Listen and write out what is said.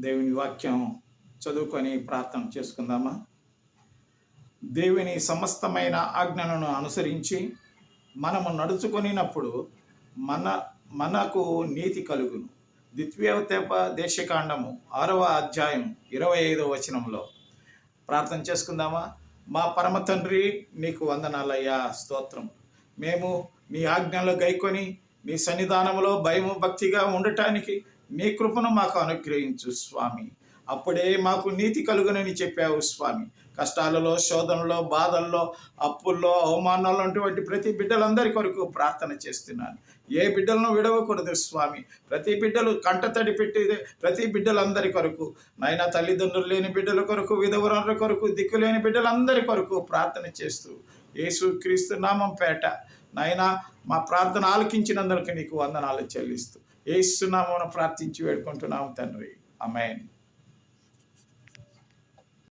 దేవుని వాక్యం చదువుకొని ప్రార్థన చేసుకుందామా. దేవుని సమస్తమైన ఆజ్ఞలను అనుసరించి మనము నడుచుకొనినప్పుడు మనకు నీతి కలుగును. ద్వితీయోపదేశకాండము 6వ అధ్యాయం 25వ వచనంలో ప్రార్థన చేసుకుందామా. మా పరమ తండ్రి, నీకు వందనాలయ్యా, స్తోత్రం. మేము నీ ఆజ్ఞలు గైకొని నీ సన్నిధానంలో భయము భక్తిగా ఉండటానికి నీ కృపను మాకు అనుగ్రహించు స్వామి. అప్పుడే మాకు నీతి కలుగునని చెప్పావు స్వామి. కష్టాలలో, శోధనలో, బాధల్లో, అప్పుల్లో, అవమానాలు అటువంటి ప్రతి బిడ్డలందరి కొరకు ప్రార్థన చేస్తున్నాను. ఏ బిడ్డలను విడవకూడదు స్వామి. ప్రతి బిడ్డలు కంటతడి పెట్టి ప్రతి బిడ్డలందరి కొరకు నాయన, తల్లిదండ్రులు లేని బిడ్డల కొరకు, విధవరుల కొరకు, దిక్కులేని బిడ్డలందరి కొరకు ప్రార్థన చేస్తూ యేసుక్రీస్తు నామం పేట నాయన మా ప్రార్థన ఆలకించినందుకు నీకు వందనాలు చెల్లిస్తూ యేసు నామమున ప్రార్థించి వేడుకుంటున్నాము తండ్రి. ఆమేన్.